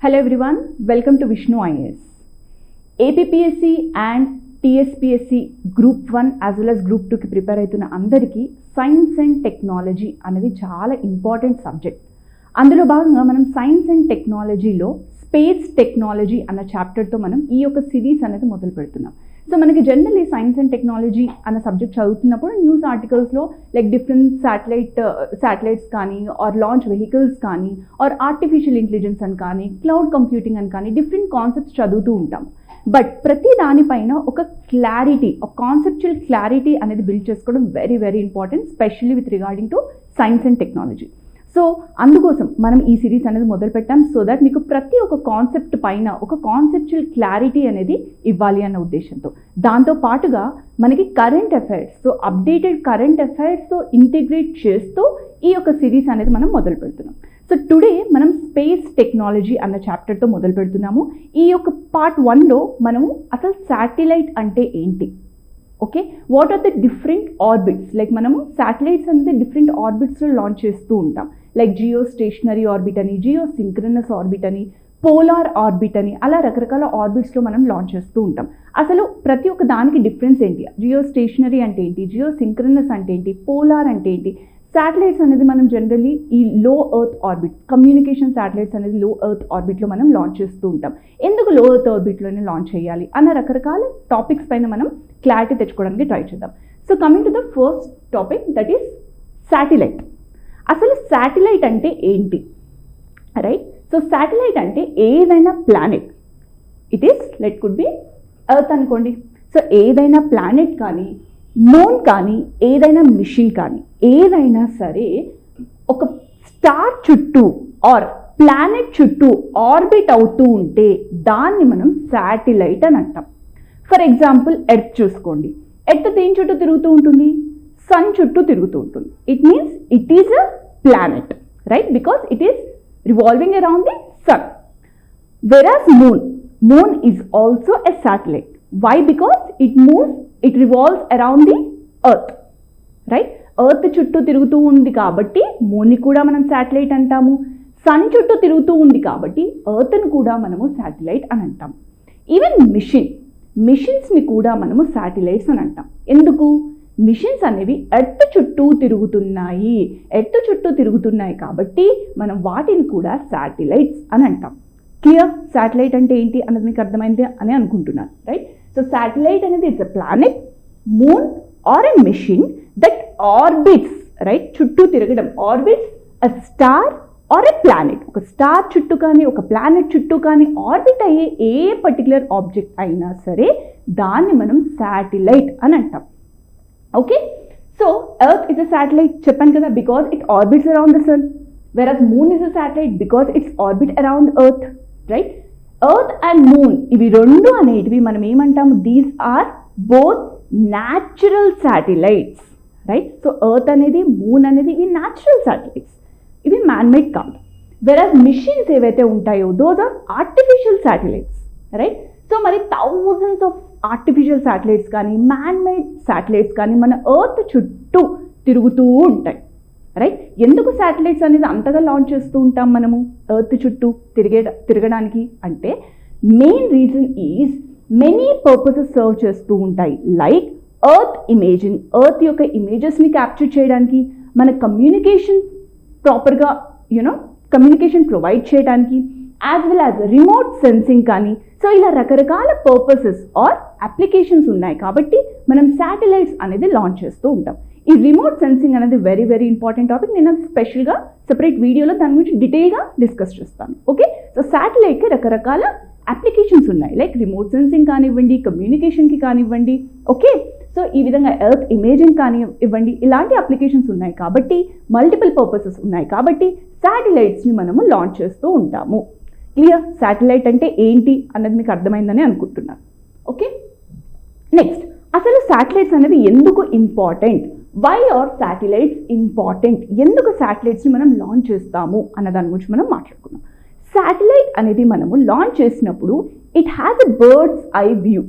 Hello everyone, welcome to Vishnu IAS. APPSC and TSPSC Group 1 as well as Group 2 కి prepare అవుతున్న అందరికీ science and technology అనేది చాలా important subject. అందులో భాగంగా మనం సైన్స్ అండ్ టెక్నాలజీలో స్పేస్ టెక్నాలజీ అన్న చాప్టర్తో మనం ఈ యొక్క సిరీస్ అనేది మొదలు పెడుతున్నాం. సో మనకి జనరల్లీ సైన్స్ అండ్ టెక్నాలజీ అన్న సబ్జెక్ట్ చదువుతున్నప్పుడు న్యూస్ ఆర్టికల్స్లో లైక్ డిఫరెంట్ శాటిలైట్స్ కానీ ఆర్ లాంచ్ వెహికల్స్ కానీ ఆర్ ఆర్టిఫిషియల్ ఇంటెలిజెన్స్ అని కానీ క్లౌడ్ కంప్యూటింగ్ అని కానీ డిఫరెంట్ కాన్సెప్ట్స్ చదువుతూ ఉంటాం. బట్ ప్రతి దానిపైన ఒక కాన్సెప్చువల్ క్లారిటీ అనేది బిల్డ్ చేసుకోవడం very very important, specially with regarding to science and technology. So అందుకోసం మనం ఈ సిరీస్ అనేది మొదలు పెట్టాం, సో దట్ మీకు ప్రతి ఒక్క కాన్సెప్ట్ పైన ఒక కాన్సెప్చువల్ క్లారిటీ అనేది ఇవ్వాలి అన్న ఉద్దేశంతో. దాంతో పాటుగా మనకి current affairs, so updated current అఫైర్స్తో ఇంటిగ్రేట్ చేస్తూ ఈ యొక్క సిరీస్ అనేది మనం మొదలు పెడుతున్నాం. సో టుడే మనం స్పేస్ టెక్నాలజీ అన్న చాప్టర్తో మొదలు పెడుతున్నాము. ఈ యొక్క పార్ట్ 1లో మనము అసలు శాటిలైట్ అంటే ఏంటి, okay, what are the different orbits, like మనము శాటిలైట్స్ అనేది డిఫరెంట్ ఆర్బిట్స్లో లాంచ్ చేస్తూ ఉంటాం. లైక్ జియో స్టేషనరీ ఆర్బిట్ అని, జియో సింక్రనస్ ఆర్బిట్ అని, పోలార్ ఆర్బిట్ అని, అలా రకరకాల ఆర్బిట్స్లో మనం లాంచ్ చేస్తూ ఉంటాం. అసలు ప్రతి ఒక్క దానికి డిఫరెన్స్ ఏంటి, జియో స్టేషనరీ అంటే ఏంటి, జియో సింక్రనస్ అంటే ఏంటి, పోలార్ అంటే ఏంటి, శాటిలైట్స్ అనేది మనం జనరల్లీ ఈ లో ఎర్త్ ఆర్బిట్, కమ్యూనికేషన్ శాటిలైట్స్ అనేది లో ఎర్త్ ఆర్బిట్లో మనం లాంచ్ చేస్తూ ఉంటాం. ఎందుకు లో ఎర్త్ ఆర్బిట్లోనే లాంచ్ చేయాలి అన్న రకరకాల టాపిక్స్ పైన మనం క్లారిటీ తెచ్చుకోవడానికి ట్రై చేద్దాం. So coming to the first topic, that is satellite. అసలు శాటిలైట్ అంటే ఏంటి, రైట్? సో శాటిలైట్ అంటే ఏదైనా planet, it is light could be earth అనుకోండి. సో ఏదైనా ప్లానెట్ కానీ, మూన్ కానీ, ఏదైనా మిషన్ కానీ, ఏదైనా సరే ఒక స్టార్ చుట్టూ ఆర్ ప్లానెట్ చుట్టూ ఆర్బిట్ అవుతూ ఉంటే దాన్ని మనం శాటిలైట్ అని అంటాం. ఫర్ ఎగ్జాంపుల్ ఎర్త్ చూసుకోండి, ఎర్త్ దేని చుట్టూ తిరుగుతూ ఉంటుంది, సన్ చుట్టూ తిరుగుతూ ఉంటుంది. It means it is a planet, right? Because it is revolving around the sun. Whereas moon is also a satellite. Why? Because it revolves around the earth, right? Earth చుట్టూ తిరుగుతూ ఉంది కాబట్టి మూన్ని కూడా మనం శాటిలైట్ అంటాము. సన్ చుట్టూ తిరుగుతూ ఉంది కాబట్టి ఎర్త్ని కూడా మనము శాటిలైట్ అని అంటాం. ఈవెన్ మిషన్స్ని కూడా మనము శాటిలైట్స్ అని అంటాం. ఎందుకు? మిషన్స్ అనేవి ఎర్త్ చుట్టూ తిరుగుతున్నాయి కాబట్టి మనం వాటిని కూడా శాటిలైట్స్ అని అంటాం. క్లియర్? శాటిలైట్ అంటే ఏంటి అన్నది మీకు అర్థమైంది అని అనుకుంటున్నాను, రైట్? So satellite అనేది it's a planet, moon or a machine that orbits, right? చుట్టూ తిరగడం, orbits a star or a planet. ఒక స్టార్ చుట్టూ కానీ ఒక ప్లానెట్ చుట్టూ కానీ ఆర్బిట్ అయ్యే ఏ పర్టికులర్ ఆబ్జెక్ట్ అయినా సరే దాన్ని మనం శాటిలైట్ అని అంటాం. Okay, so earth is a satellite చెప్పాను కదా, because it orbits around the sun. Whereas moon is a satellite because it's orbit around earth, right? Earth and moon ఇవి రెండు అనేటివి మనం ఏమంటాము, these are both natural satellites, right? So earth అనేది, moon అనేది ఇవి న్యాచురల్ శాటిలైట్స్, ఇవి man-made కాదు. వెరాజ్ మిషన్స్ ఏవైతే ఉంటాయో those are artificial satellites, right? So మరి థౌజండ్స్ ఆఫ్ ఆర్టిఫిషియల్ శాటిలైట్స్ కానీ మ్యాన్మేడ్ శాటిలైట్స్ కానీ మన ఎర్త్ చుట్టూ తిరుగుతూ ఉంటాయి, రైట్? ఎందుకు శాటిలైట్స్ అనేది అంతగా లాంచ్ చేస్తూ ఉంటాం మనము ఎర్త్ చుట్టూ తిరగడానికి అంటే main reason is many purposes serve చేస్తూ ఉంటాయి. లైక్ ఎర్త్ ఇమేజింగ్, ఎర్త్ యొక్క ఇమేజెస్ని క్యాప్చర్ చేయడానికి, మన కమ్యూనికేషన్ ప్రాపర్గా కమ్యూనికేషన్ ప్రొవైడ్ చేయడానికి, as well as remote sensing కానీ. సో ఇలా రకరకాల పర్పసెస్ ఆర్ అప్లికేషన్స్ ఉన్నాయి కాబట్టి మనం శాటిలైట్స్ అనేది లాంచ్ చేస్తూ ఉంటాం. ఈ రిమోట్ సెన్సింగ్ అనేది వెరీ వెరీ ఇంపార్టెంట్ టాపిక్. నేను స్పెషల్గా సెపరేట్ వీడియోలో దాని గురించి డీటెయిల్గా డిస్కస్ చేస్తాను. ఓకే, సో శాటిలైట్కి రకరకాల అప్లికేషన్స్ ఉన్నాయి, లైక్ రిమోట్ సెన్సింగ్ కానివ్వండి, కమ్యూనికేషన్కి కానివ్వండి. ఓకే, సో ఈ విధంగా ఎర్త్ ఇమేజింగ్ కానివ్వండి, ఇలాంటి అప్లికేషన్స్ ఉన్నాయి కాబట్టి, మల్టిపుల్ పర్పసెస్ ఉన్నాయి కాబట్టి శాటిలైట్స్ని మనము లాంచ్ చేస్తూ ఉంటాము. క్లియర్? శాటిలైట్ అంటే ఏంటి అన్నది మీకు అర్థమైందని అనుకుంటున్నాను. ఓకే, నెక్స్ట్ అసలు శాటిలైట్స్ అనేవి ఎందుకు important, why are satellites important, ఎందుకు శాటిలైట్స్ని మనం లాంచ్ చేస్తాము అన్న దాని గురించి మనం మాట్లాడుకున్నాం. శాటిలైట్ అనేది మనము లాంచ్ చేసినప్పుడు it has a birds eye view,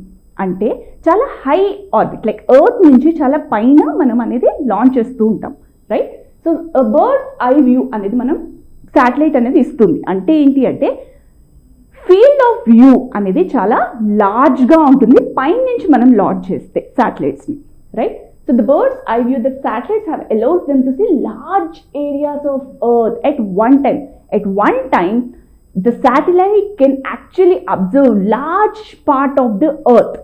అంటే చాలా హై ఆర్బిట్, లైక్ ఎర్త్ నుంచి చాలా పైన మనం అనేది లాంచ్ చేస్తూ ఉంటాం, right? So birds eye view అనేది మనం శాటిలైట్ అనేది ఇస్తుంది. అంటే ఏంటి అంటే ఫీల్డ్ ఆఫ్ వ్యూ అనేది చాలా లార్జ్గా ఉంటుంది పైనుంచి మనం లాంచ్ చేస్తే శాటిలైట్స్ని, right? So the bird's eye view that satellites have allows them to see large areas of earth at one time. At one time, the satellite can actually observe large part of the earth,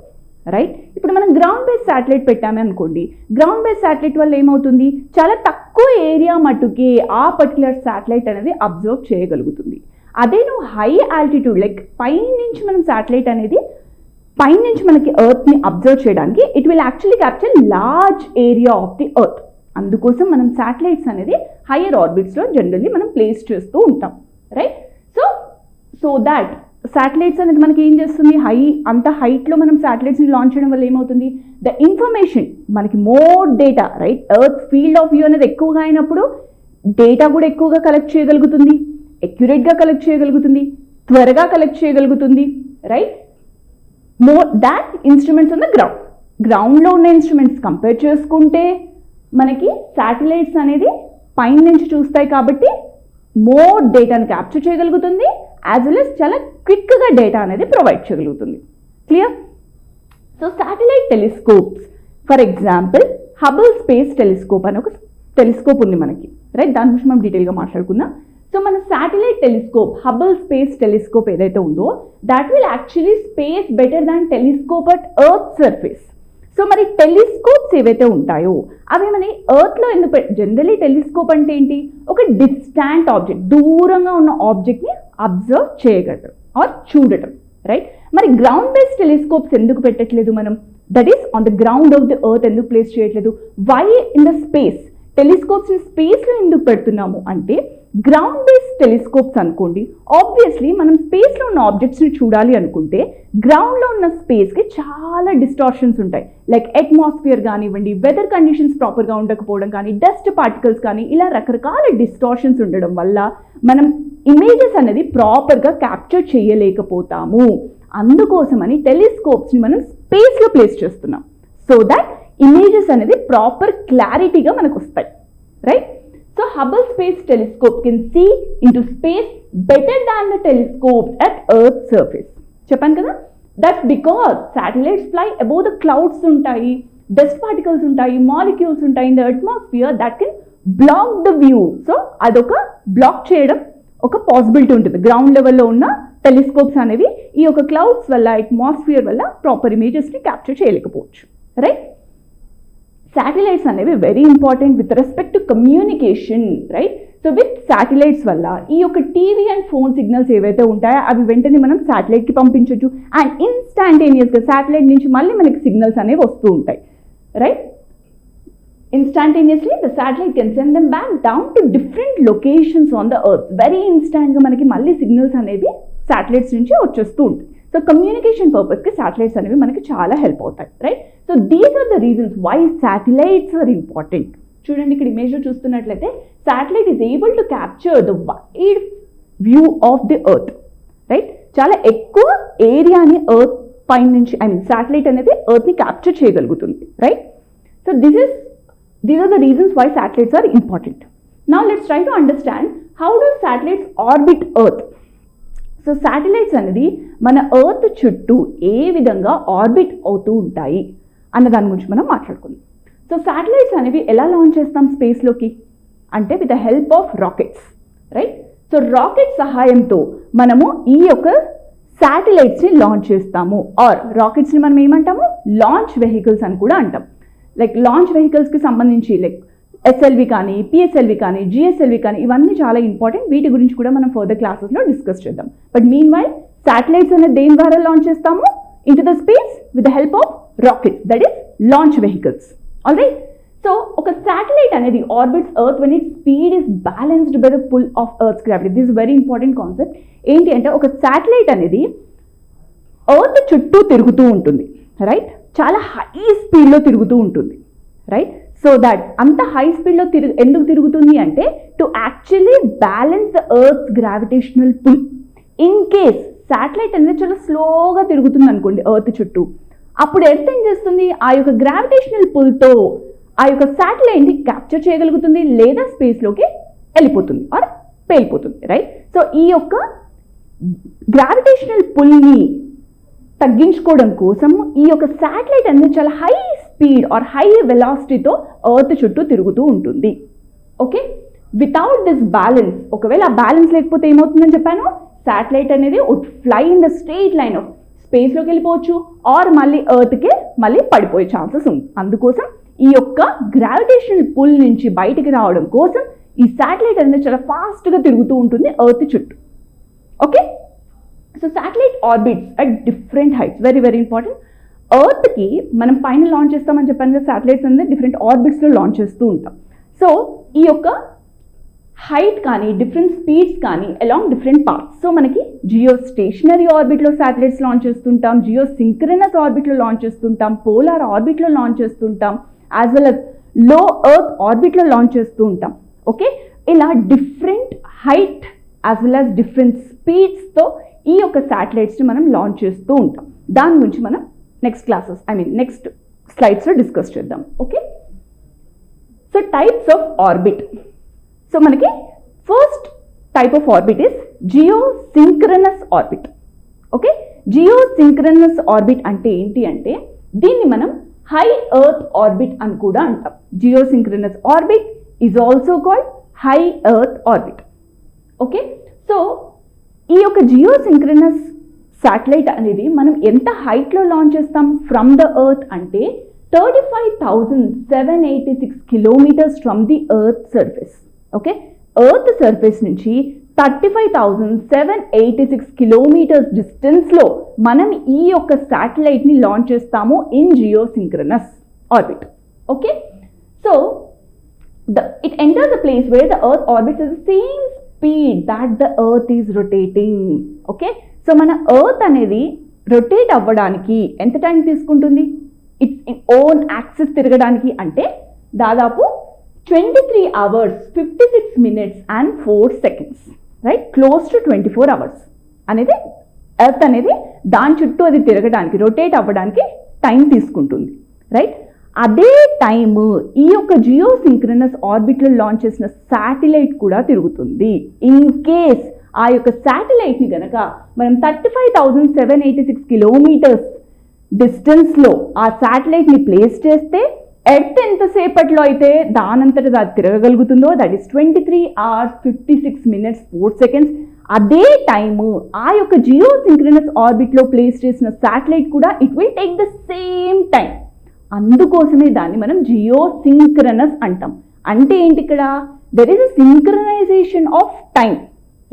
right? ఇప్పుడు మనం ground base satellite పెట్టామే అనుకోండి, ground base satellite వల్ల ఏమవుతుంది, చాలా తక్కువ area మట్టుకే ఆ particular satellite అనేది అబ్జర్వ్ చేయగలుగుతుంది. అదే నువ్వు హై ఆల్టిట్యూడ్ లైక్ పైనుంచి మనం శాటిలైట్ అనేది పైనుంచి మనకి ఎర్త్ని అబ్జర్వ్ చేయడానికి it will actually capture large area of the earth. అందుకోసం మనం శాటిలైట్స్ అనేది హయ్యర్ ఆర్బిట్స్లో జనరల్లీ మనం ప్లేస్ చేస్తూ ఉంటాం, రైట్? సో దాట్ శాటిలైట్స్ అనేది మనకి ఏం చేస్తుంది, అంత హైట్లో మనం శాటిలైట్స్ని లాంచ్ చేయడం వల్ల ఏమవుతుంది, ద ఇన్ఫర్మేషన్ మనకి more data, right? Earth field of view అనేది ఎక్కువగా అయినప్పుడు డేటా కూడా ఎక్కువగా కలెక్ట్ చేయగలుగుతుంది, అక్యురేట్గా కలెక్ట్ చేయగలుగుతుంది, త్వరగా కలెక్ట్ చేయగలుగుతుంది, right? More that instruments on the గ్రౌండ్లో ఉన్న ఇన్స్ట్రుమెంట్స్ కంపేర్ చేసుకుంటే మనకి శాటిలైట్స్ అనేది పైన నుంచి చూస్తాయి కాబట్టి మోర్ డేటాను క్యాప్చర్ చేయగలుగుతుంది, యాజ్ వెల్ as చాలా క్విక్గా డేటా అనేది ప్రొవైడ్ చేయగలుగుతుంది. Clear? So satellite telescopes, for example Hubble space telescope అని ఒక టెలిస్కోప్ ఉంది మనకి, రైట్? దాని గురించి మనం డీటెయిల్గా మాట్లాడుకుందాం. సో మన satellite telescope Hubble space telescope ఏదైతే ఉందో that will actually space better than telescope at earth surface. So మరి టెలిస్కోప్స్ ఏవైతే ఉంటాయో అవి మన ఎర్త్లో ఎందుకు జనరలీ టెలిస్కోప్ అంటే ఏంటి, ఒక డిస్టాంట్ ఆబ్జెక్ట్, దూరంగా ఉన్న ఆబ్జెక్ట్ని అబ్జర్వ్ చేయగలరు ఆర్ చూడటం, రైట్? మరి గ్రౌండ్ బేస్డ్ టెలిస్కోప్స్ ఎందుకు పెట్టట్లేదు మనం, that is on the ground of the earth ఎందుకు ప్లేస్ చేయట్లేదు? Why in the space? టెలిస్కోప్స్ని స్పేస్లో ఎందుకు పెడుతున్నాము అంటే గ్రౌండ్ బేస్డ్ టెలిస్కోప్స్ అనుకోండి, ఆబ్వియస్లీ మనం స్పేస్లో ఉన్న ఆబ్జెక్ట్స్ని చూడాలి అనుకుంటే గ్రౌండ్లో ఉన్న స్పేస్కి చాలా డిస్టార్షన్స్ ఉంటాయి, లైక్ అట్మాస్ఫియర్ కానివ్వండి, వెదర్ కండిషన్స్ ప్రాపర్గా ఉండకపోవడం కానీ, డస్ట్ పార్టికల్స్ కానీ, ఇలా రకరకాల డిస్టార్షన్స్ ఉండడం వల్ల మనం ఇమేజెస్ అనేది ప్రాపర్గా క్యాప్చర్ చేయలేకపోతాము. అందుకోసమని టెలిస్కోప్స్ని మనం స్పేస్లో ప్లేస్ చేస్తున్నాం, సో దట్ ఇమేజెస్ అనేది ప్రాపర్ క్లారిటీగా మనకు వస్తాయి, right? So Hubble Space Telescope can see into space better than the telescopes at Earth's surface. చెప్పాను కదా, that's because satellites fly above the clouds ఉంటాయి, dust particles ఉంటాయి, molecules ఉంటాయి in the atmosphere that can block the view. So అదొక black చేయడం ఒక possibility ఉంటుంది. Ground లెవెల్లో ఉన్న టెలిస్కోప్స్ అనేవి ఈ యొక్క క్లౌడ్స్ వల్ల, అట్మాస్ఫియర్ వల్ల ప్రాపర్ ఇమేజెస్ని క్యాప్చర్ చేయలేకపోవచ్చు, రైట్? శాటిలైట్స్ అనేవి very important with respect to communication, right? So with satellites వల్ల ఈ యొక్క టీవీ అండ్ ఫోన్ సిగ్నల్స్ ఏవైతే ఉంటాయో అవి వెంటనే మనం శాటిలైట్కి పంపించవచ్చు, అండ్ ఇన్స్టాంటేనియస్గా శాటిలైట్ నుంచి మళ్ళీ మనకి సిగ్నల్స్ అనేవి వస్తూ ఉంటాయి, right? Instantaneously the satellite can send them back down to different locations on the earth. Very ఇన్స్టాంట్గా మనకి మళ్ళీ సిగ్నల్స్ అనేవి శాటిలైట్స్ నుంచి వచ్చేస్తూ ఉంటాయి. సో కమ్యూనికేషన్ పర్పస్కి శాటిలైట్స్ అనేవి మనకి చాలా హెల్ప్ అవుతాయి, right? So these are the reasons why satellites are important. చూడండి ఇక్కడ ఇమేజ్లో చూస్తున్నట్లయితే satellite is able to capture the wide view of the earth, right? చాలా ఎక్కువ ఏరియాని ఎర్త్ పైన నుంచి శాటిలైట్ అనేది ఎర్త్ని క్యాప్చర్ చేయగలుగుతుంది, right? So these are the reasons why satellites are important. Now let's try to understand how do satellites orbit earth. So satellites అనేది మన ఎర్త్ చుట్టూ ఏ విధంగా ఆర్బిట్ అవుతూ ఉంటాయి అన్న దాని గురించి మనం మాట్లాడుకుందాం. సో శాటిలైట్స్ అనేవి ఎలా లాంచ్ చేస్తాం స్పేస్లోకి అంటే with the help of rockets, right? So rocket సహాయంతో మనము ఈ యొక్క శాటిలైట్స్ని లాంచ్ చేస్తాము, ఆర్ రాకెట్స్ని మనం ఏమంటాము, లాంచ్ వెహికల్స్ అని కూడా అంటాం. లైక్ లాంచ్ వెహికల్స్కి సంబంధించి లైక్ ఎస్ఎల్వి కానీ, పిఎస్ఎల్వి కానీ, జిఎస్ఎల్వి కానీ ఇవన్నీ చాలా ఇంపార్టెంట్. వీటి గురించి కూడా మనం ఫర్దర్ క్లాసెస్లో డిస్కస్ చేద్దాం. బట్ మీన్ వైల్ శాటిలైట్స్ అనేది దేని ద్వారా లాంచ్ చేస్తాము, into the space with the help of rockets, that is launch vehicles. Alright? So ఒక శాటిలైట్ అనేది orbits earth when it speed is balanced by the pull of earth gravity. This very important concept. ఏంటి అంటే ఒక satellite అనేది earth చుట్టూ తిరుగుతూ ఉంటుంది, right? చాలా హై స్పీడ్లో తిరుగుతూ ఉంటుంది, రైట్? సో దట్ అంత హై స్పీడ్లో ఎందుకు తిరుగుతుంది అంటే to actually balance the earth gravitational pull. In case satellite అనేది చాలా స్లోగా తిరుగుతుంది అనుకోండి ఎర్త్ చుట్టూ, అప్పుడు ఎర్త్ ఏం చేస్తుంది, ఆ యొక్క గ్రావిటేషనల్ పుల్తో ఆ యొక్క శాటిలైట్ని క్యాప్చర్ చేయగలుగుతుంది లేదా స్పేస్లోకి వెళ్ళిపోతుంది ఆర్ పేలిపోతుంది, రైట్? సో ఈ యొక్క గ్రావిటేషనల్ పుల్ని తగ్గించుకోవడం కోసము ఈ యొక్క శాటిలైట్ అనేది చాలా హై స్పీడ్ ఆర్ హై వెలాసిటీతో ఎర్త్ చుట్టూ తిరుగుతూ ఉంటుంది. ఓకే, వితౌట్ దిస్ బ్యాలెన్స్, ఒకవేళ ఆ బ్యాలెన్స్ లేకపోతే ఏమవుతుందని చెప్పాను, శాటిలైట్ అనేది would fly in the straight line of స్పేస్లోకి వెళ్ళిపోవచ్చు ఆర్ మళ్ళీ ఎర్త్కే మళ్ళీ పడిపోయే ఛాన్సెస్ ఉంది. అందుకోసం ఈ యొక్క గ్రావిటేషనల్ పుల్ నుంచి బయటికి రావడం కోసం ఈ శాటిలైట్ అనేది చాలా ఫాస్ట్గా తిరుగుతూ ఉంటుంది ఎర్త్ చుట్టూ. Okay, so satellite orbits at different heights, very very important. ఎర్త్కి మనం పైన లాంచ్ చేస్తామని చెప్పాను కదా, శాటిలైట్స్ అనేది డిఫరెంట్ ఆర్బిట్స్లో లాంచ్ చేస్తూ ఉంటాం. సో ఈ యొక్క హైట్ కానీ డిఫరెంట్ స్పీడ్స్ కానీ అలాంగ్ డిఫరెంట్ పార్ట్స్. సో మనకి జియో స్టేషనరీ ఆర్బిట్లో శాటిలైట్స్ లాంచ్ చేస్తుంటాం, జియో సింక్రనస్ ఆర్బిట్లో లాంచ్ చేస్తుంటాం, పోలార్ ఆర్బిట్లో లాంచ్ చేస్తుంటాం, as well as low earth ఆర్బిట్లో లాంచ్ చేస్తూ ఉంటాం. ఓకే, ఇలా different height as well as different స్పీడ్స్తో ఈ యొక్క శాటిలైట్స్ని మనం లాంచ్ చేస్తూ ఉంటాం. దాని గురించి మనం నెక్స్ట్ స్లైడ్స్లో డిస్కస్ చేద్దాం. Okay, so types of orbit. So మనకి first type of orbit is geosynchronous orbit. Okay, geosynchronous orbit అంటే ఏంటి అంటే దీన్ని మనం హై ఎర్త్ ఆర్బిట్ అని కూడా అంటాం. Geosynchronous orbit is also called high earth orbit. Okay, so ఈ యొక్క జియో సింక్రనస్ శాటిలైట్ అనేది మనం ఎంత హైట్లో లాంచ్ చేస్తాం ఫ్రమ్ ద ఎర్త్ అంటే 35,786 kilometres from the earth surface. Okay, earth surface నుంచి 35,786 కిలోమీటర్స్ డిస్టెన్స్లో మనం ఈ యొక్క శాటిలైట్ని లాంచ్ చేస్తాము in geosynchronous orbit. Okay, so it enters a place where the earth orbits at the same speed that the earth is rotating. Okay, so మన earth అనేది rotate అవ్వడానికి ఎంత టైం తీసుకుంటుంది, ఇట్స్ ఓన్ యాక్సిస్ తిరగడానికి అంటే దాదాపు 23 hours 56 minutes and 4 seconds, right, close to 24 hours అనేది earth అనేది దాని చుట్టూ అది తిరగడానికి రొటేట్ అవ్వడానికి టైం తీసుకుంటుంది, రైట్. అదే టైము ఈ యొక్క జియో సింక్రనస్ ఆర్బిట్లో లాంచ్ చేసిన శాటిలైట్ కూడా తిరుగుతుంది. ఇన్ కేస్ ఆ యొక్క శాటిలైట్ని కనుక మనం 35,786 కిలోమీటర్స్ డిస్టెన్స్లో ఆ శాటిలైట్ని ప్లేస్ చేస్తే ఎర్త్ ఎంతసేపట్లో అయితే దానంతట అది తిరగగలుగుతుందో that is 23 hours 56 minutes 4 seconds. అదే టైము ఆ యొక్క జియో సింక్రనస్ ఆర్బిట్లో ప్లేస్ చేసిన శాటిలైట్ కూడా it will take the same time. అందుకోసమే దాన్ని మనం జియో సింక్రనస్ అంటాం. అంటే ఏంటి ఇక్కడ there is a synchronisation of time,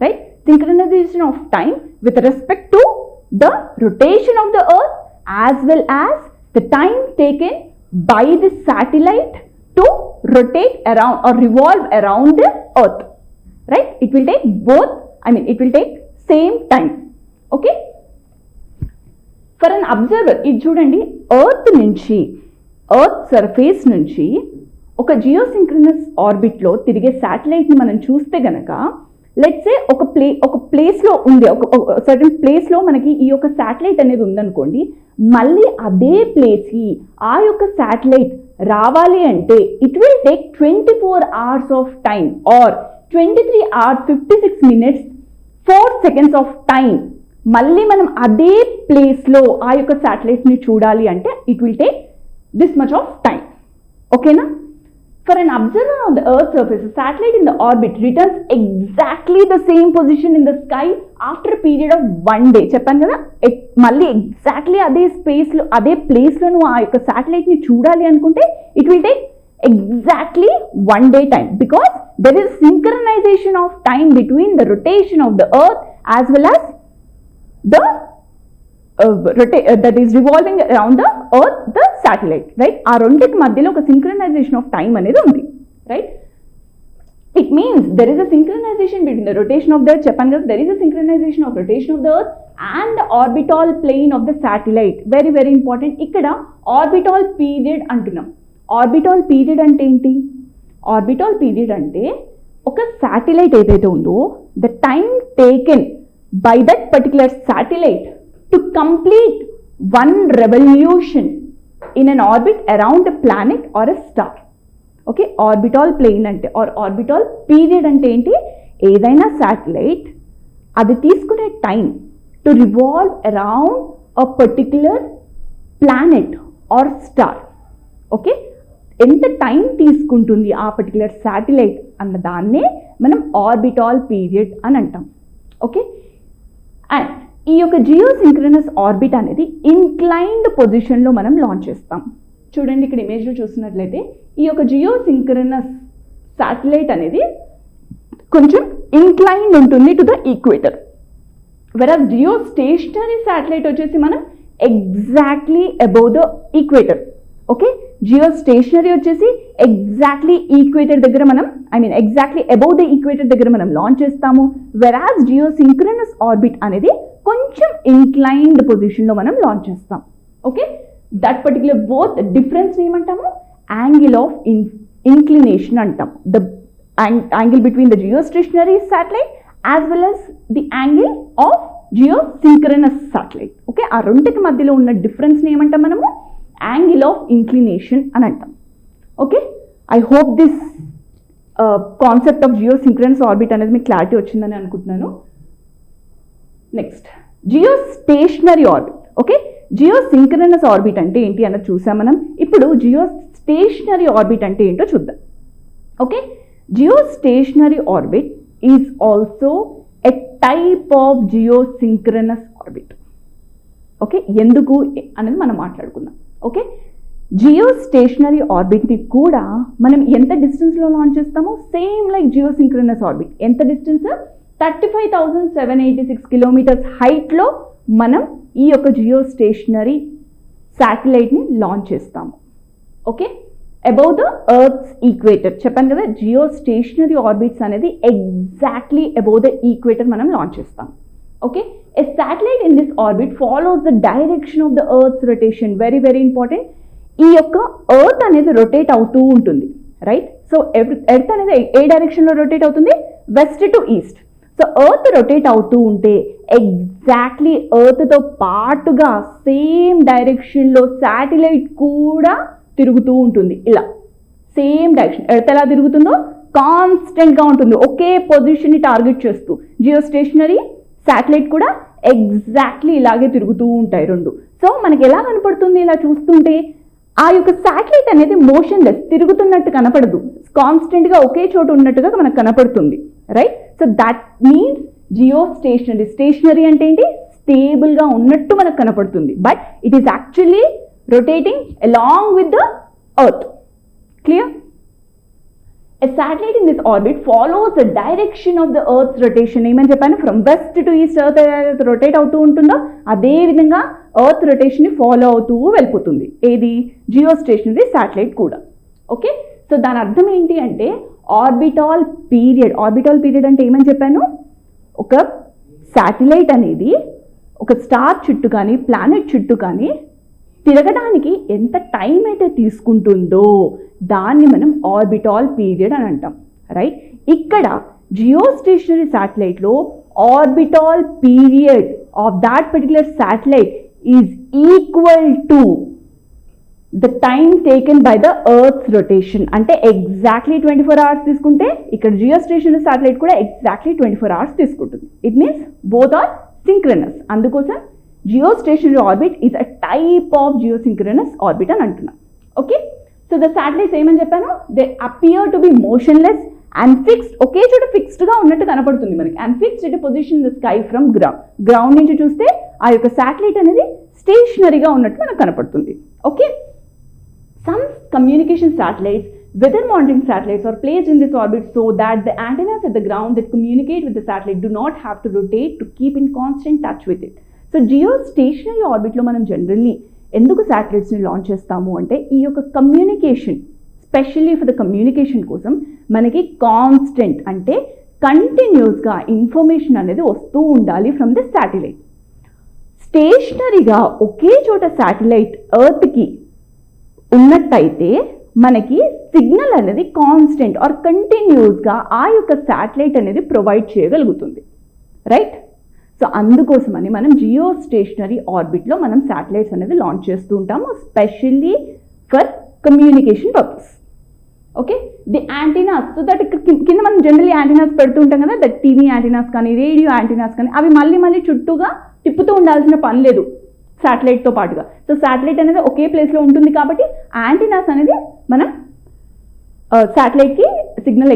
right, synchronisation of time with respect to the rotation of the earth as well as the time taken by the satellite to rotate around or revolve around the earth, right. It will take both, it will take same time. Okay, for an observer ఇది చూడండి, earth నుంచి earth surface నుంచి ఒక geosynchronous ఆర్బిట్లో తిరిగే శాటిలైట్ని మనం చూస్తే గనక let's say ఒక ప్లేస్లో ఉంది, ఒక సర్టన్ ప్లేస్లో మనకి ఈ యొక్క శాటిలైట్ అనేది ఉందనుకోండి. మళ్ళీ అదే ప్లేస్కి ఆ యొక్క శాటిలైట్ రావాలి అంటే it will take 24 hours of time or 23 hours 56 minutes 4 seconds of time. మళ్ళీ మనం అదే ప్లేస్లో ఆ యొక్క శాటిలైట్ని చూడాలి అంటే it will take this much of time. ఓకేనా? For an observer on the Earth's surface, a satellite in the orbit returns exactly the same position in the sky after a period of 1 day. చెప్పాను కదా, మళ్ళీ exactly అదే స్పేస్లో అదే ప్లేస్లో నువ్వు ఆ యొక్క శాటిలైట్ని చూడాలి అనుకుంటే it will take exactly 1 day time because there is synchronization of time between the rotation of the Earth as well as the that is revolving around the earth, the satellite, right. ఆ రెండిటి మధ్యలో ఒక synchronisation of time అనేది ఉంది, right. It means there is a synchronization between the rotation of the earth, చెప్పాను కదా, there is a synchronisation of rotation of the earth and the orbital plane of the satellite. Very very important. ఇక్కడ orbital period అంటున్నాం. Orbital period అంటే ఏంటి? Orbital period అంటే ఒక satellite ఏదైతే ఉందో the time taken by that particular satellite to complete one revolution in an orbit around a planet or a star. Okay, orbital plane ante or orbital period ante enti, ఏదైనా satellite అది తీసుకునే time to revolve around a particular planet are star. Okay, ఎంత time తీసుకుంటుంది ఆ particular satellite అన్న దాన్నే మనం orbital period అని అంటాం. ఓకే, అండ్ ఈ యొక్క జియోసింక్రనస్ ఆర్బిట్ అనేది ఇంక్లైన్డ్ పొజిషన్లో మనం లాంచ్ చేస్తాం. చూడండి, ఇక్కడ ఇమేజ్లో చూసినట్లయితే ఈ యొక్క జియోసింక్రనస్ శాటిలైట్ అనేది కొంచెం ఇంక్లైన్డ్ ఉంటుంది టు ద ఈక్వేటర్. వెరాజ్ జియో స్టేషనరీ శాటిలైట్ వచ్చేసి మనం exactly above the equator. Okay, geostationary వచ్చేసి ఎగ్జాక్ట్లీ ఈక్వేటర్ దగ్గర మనం ఎగ్జాక్ట్లీ అబౌవ్ ద ఈక్వేటర్ దగ్గర మనం లాంచ్ చేస్తాము. వెరాజ్ జియో సింక్రనస్ ఆర్బిట్ అనేది కొంచెం ఇంక్లైన్డ్ పొజిషన్లో మనం లాంచ్ చేస్తాం. Okay, that particular both difference ఏమంటాము, యాంగిల్ ఆఫ్ ఇంక్లినేషన్ అంటాం. The angle between the Jio stationery satellite as well as the angle of geosynchronous satellite. Okay, ఆ రెండుకి మధ్యలో ఉన్న డిఫరెన్స్ని ఏమంటాం మనము, యాంగిల్ ఆఫ్ ఇంక్లినేషన్ అని అంటాం. Okay, I hope this concept of geosynchronous orbit అనేది మీకు క్లారిటీ వచ్చిందని అనుకుంటున్నాను. Next, geostationary orbit. Okay, geosynchronous orbit అంటే ఏంటి అన్నది చూసాం మనం. ఇప్పుడు జియో స్టేషనరీ ఆర్బిట్ అంటే ఏంటో చూద్దాం. Okay, geostationary orbit is also a type of geosynchronous orbit. Okay, ఎందుకు అనేది మనం మాట్లాడుకుందాం. ఓకే, జియో స్టేషనరీ ఆర్బిట్ని కూడా మనం ఎంత డిస్టెన్స్లో లాంచ్ చేస్తామో same like geosynchronous orbit. ఎంత డిస్టెన్స్, 35,786 కిలోమీటర్స్ హైట్లో మనం ఈ యొక్క జియో స్టేషనరీ శాటిలైట్ని లాంచ్ చేస్తాము. Okay, above the earth's equator. చెప్పాను కదా, జియో స్టేషనరీ ఆర్బిట్స్ అనేది ఎగ్జాక్ట్లీ అబౌవ్ ద ఈక్వేటర్ మనం లాంచ్ చేస్తాం. Okay, a satellite in this orbit follows the direction of the earth's rotation. Very very important. ఈ యొక్క ఎర్త్ అనేది rotate అవుతూ ఉంటుంది, రైట్? సో ఎర్త్ అనేది ఏ డైరెక్షన్లో రొటేట్ అవుతుంది, west to east. So earth rotate అవుతూ ఉంటే ఎగ్జాక్ట్లీ ఎర్త్తో పాటుగా సేమ్ డైరెక్షన్లో శాటిలైట్ కూడా తిరుగుతూ ఉంటుంది. ఇలా సేమ్ డైరెక్షన్ ఎర్త్ ఎలా తిరుగుతుందో కాన్స్టెంట్గా ఉంటుంది, ఒకే పొజిషన్ని టార్గెట్ చేస్తూ. జియో స్టేషనరీ శాటిలైట్ కూడా ఎగ్జాక్ట్లీ ఇలాగే తిరుగుతూ ఉంటాయి రెండు. సో మనకి ఎలా కనపడుతుంది ఇలా చూస్తుంటే, ఆ యొక్క శాటిలైట్ అనేది మోషన్లెస్, తిరుగుతున్నట్టు కనపడదు, కాన్స్టెంట్గా ఒకే చోట ఉన్నట్టుగా మనకు కనపడుతుంది, right? So that means geostationary. Stationary అంటే ఏంటి, స్టేబుల్గా ఉన్నట్టు మనకు కనపడుతుంది, but it is actually rotating along with the earth. Clear? A satellite in this orbit follows the direction of the Earth's rotation. ఏమని చెప్పాను, from west to east earth rotate అవుతూ ఉంటుందో అదే విధంగా ఎర్త్ రొటేషన్ని ఫాలో అవుతూ వెళ్ళిపోతుంది ఏది, జియో స్టేషనరీ శాటిలైట్ కూడా. ఓకే, సో దాని అర్థం ఏంటి అంటే ఆర్బిటాల్ పీరియడ్. ఆర్బిటాల్ పీరియడ్ అంటే ఏమని చెప్పాను, ఒక శాటిలైట్ అనేది ఒక స్టార్ చుట్టూ కానీ ప్లానెట్ చుట్టూ కానీ తిరగడానికి ఎంత టైం అయితే తీసుకుంటుందో దాన్ని మనం ఆర్బిటాల్ పీరియడ్ అని అంటాం, రైట్? ఇక్కడ జియో స్టేషనరీ శాటిలైట్లో orbital period of that particular satellite is equal to the time taken by the earth's rotation. అంటే ఎగ్జాక్ట్లీ 24 hours తీసుకుంటే ఇక్కడ జియో స్టేషనరీ శాటిలైట్ కూడా ఎగ్జాక్ట్లీ 24 hours తీసుకుంటుంది. It means both are synchronous. అందుకోసం geostationary orbit is a type of geosynchronous orbit అని అంటున్నాం. Okay, so the satellites ఏమని చెప్పాను, they appear to be motionless and fixed. ఒకే చోట ఫిక్స్డ్గా ఉన్నట్టు కనపడుతుంది మనకి. And fixed it position the sky from ground నుంచి చూస్తే ఆ యొక్క శాటిలైట్ అనేది స్టేషనరీగా ఉన్నట్టు మనకు కనపడుతుంది. Okay, some communication satellites, weather monitoring satellites are placed in this orbit so that the antennas at the ground that communicate with the satellite do not have to rotate to keep in constant touch with it. So geostationary ఆర్బిట్లో మనం generally ఎందుకు శాటిలైట్స్ని launch చేస్తాము అంటే ఈ యొక్క communication, specially for the communication కోసం మనకి కాన్స్టెంట్ అంటే కంటిన్యూస్గా ఇన్ఫర్మేషన్ అనేది వస్తూ ఉండాలి ఫ్రమ్ ద శాటిలైట్. స్టేషనరీగా ఒకే చోట శాటిలైట్ ఎర్త్కి ఉన్నట్టయితే మనకి సిగ్నల్ అనేది కాన్స్టెంట్ ఆర్ కంటిన్యూస్గా ఆ యొక్క శాటిలైట్ అనేది ప్రొవైడ్ చేయగలుగుతుంది, రైట్? సో అందుకోసమని మనం జియో స్టేషనరీ ఆర్బిట్లో మనం శాటిలైట్స్ అనేది లాంచ్ చేస్తూ ఉంటాము, specially for communication purpose. Okay, the antennas, so that ఇక్కడ కింద మనం జనరల్లీ యాంటీనాస్ పెడుతూ ఉంటాం కదా, దట్ టీవీ యాంటీనాస్ కానీ రేడియో యాంటీనాస్ కానీ అవి మళ్ళీ చుట్టూగా తిప్పుతూ ఉండాల్సిన పని లేదు శాటిలైట్తో పాటుగా. సో శాటిలైట్ అనేది ఒకే ప్లేస్లో ఉంటుంది కాబట్టి యాంటీనాస్ అనేది మనం శాటిలైట్కి సిగ్నల్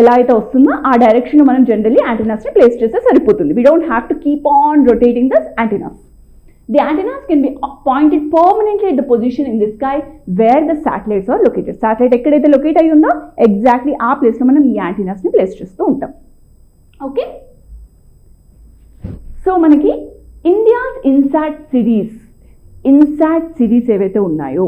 ఎలా అయితే వస్తుందో ఆ డైరెక్షన్లో మనం జనరల్లీ యాంటీనాస్ని ప్లేస్ చేస్తే సరిపోతుంది. We don't have to keep on rotating the antennas. The antennas can be pointed permanently at the position in the sky where the satellites are located. Satellite ekkadaithe locate ayi undo exactly aa place lo manam ee antennas ni place chestu untam. Okay, so manaki India's INSAT series evaithe unnayo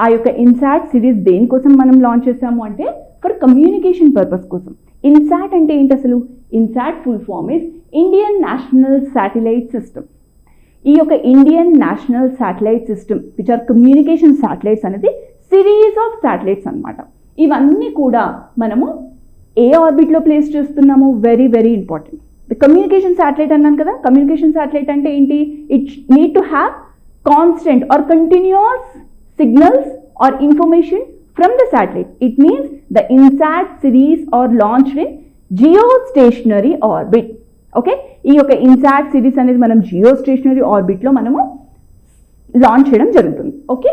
aa yokka INSAT series deni kosam manam launch chesamu ante for communication purpose kosam. INSAT ante enti asalu? INSAT full form is Indian National Satellite System. ఈ యొక్క Indian national satellite system which are communication satellites అనేది series of satellites అనమాట. ఇవన్నీ కూడా మనము ఏ ఆర్బిట్లో place చేస్తున్నాము? Very very important. The communication satellite అన్నాను కదా, కమ్యూనికేషన్ శాటిలైట్ అంటే ఏంటి? It need to have constant or continuous signals or information from the satellite. It means the INSAT series are launched in geostationary orbit. Okay, ఈ యొక్క INSAT series అనేది మనం geostationary ఆర్బిట్లో మనము launch చేయడం జరుగుతుంది. ఓకే,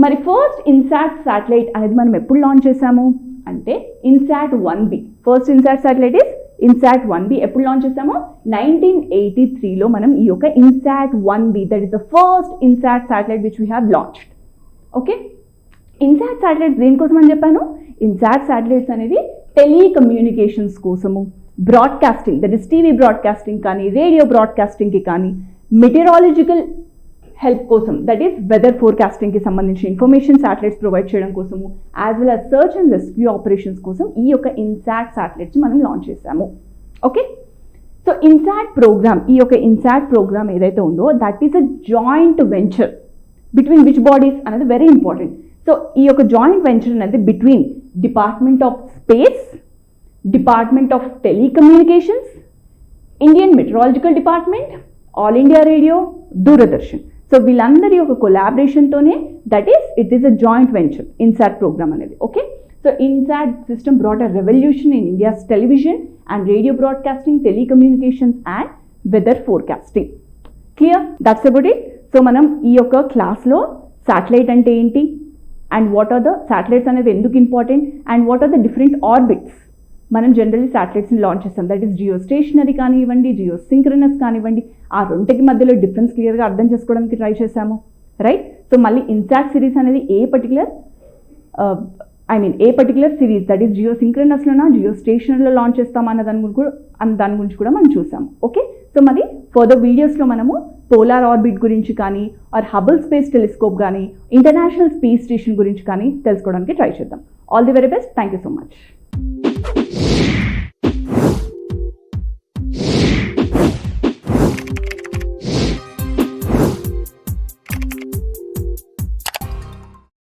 మరి ఫస్ట్ ఇన్సాట్ శాటిలైట్ అనేది మనం ఎప్పుడు లాంచ్ చేసాము అంటే INSAT 1B. First INSAT satellite is INSAT 1B. ఎప్పుడు లాంచ్ చేసాము? 1983లో మనం ఈ యొక్క INSAT 1B, that is the first INSAT satellite which we have launched. Okay, INSAT satellites దేనికోసం అని చెప్పాను? ఇన్సాట్ శాటిలైట్స్ అనేది టెలికమ్యూనికేషన్స్ కోసము, broadcasting that is TV broadcasting కానీ రేడియో బ్రాడ్కాస్టింగ్కి కానీ, మెటీరాలజికల్ హెల్ప్ కోసం దట్ ఈస్ వెదర్ ఫోర్కాస్టింగ్కి సంబంధించిన ఇన్ఫర్మేషన్ శాటిలైట్స్ ప్రొవైడ్ చేయడం కోసము, as well as search and rescue operations కోసం ఈ యొక్క ఇన్సాట్ శాటిలైట్స్ మనం లాంచ్ చేసాము. ఓకే, సో ఇన్సాట్ ప్రోగ్రామ్, ఈ యొక్క ఇన్సాట్ ప్రోగ్రామ్ ఏదైతే ఉందో that is a joint venture between which bodies అనేది వెరీ ఇంపార్టెంట్. సో ఈ యొక్క జాయింట్ వెంచర్ అనేది between department of space, department of telecommunications, Indian meteorological department, All India Radio, Doordarshan. సో వీళ్ళందరి యొక్క కొలాబరేషన్తోనే that is it is a joint venture INSAT programme అనేది. Okay, so INSAT system brought a revolution in India's television and radio broadcasting, telecommunications and weather forecasting. Clear? That's about it. So మనం ఈ యొక్క క్లాస్లో satellite అంటే ఏంటి and what are the satellites అనేది ఎందుకు important and what are the different orbits మనం generally శాటిలైట్స్ని లాంచ్ చేస్తాం. దట్ ఈస్ జియో స్టేషనరీ కానివ్వండి, జియో సింక్రనస్ కానివ్వండి, ఆ రెండుకి మధ్యలో డిఫరెన్స్ క్లియర్గా అర్థం చేసుకోవడానికి ట్రై చేశాము. రైట్? సో మళ్ళీ ఇన్సాట్ సిరీస్ అనేది ఏ పర్టికులర్ సిరీస్ దట్ ఈస్ జియో సింక్రనస్లోనా జియో స్టేషనరీలో లాంచ్ చేస్తామన్న దాని గురించి కూడా మనం చూసాము. ఓకే, సో మరి ఫర్దర్ వీడియోస్లో మనము పోలార్ ఆర్బిట్ గురించి కానీ ఆర్ హబుల్ స్పేస్ టెలిస్కోప్ కానీ ఇంటర్నేషనల్ స్పేస్ స్టేషన్ గురించి కానీ తెలుసుకోవడానికి ట్రై చేద్దాం. All the very best. Thank you so much.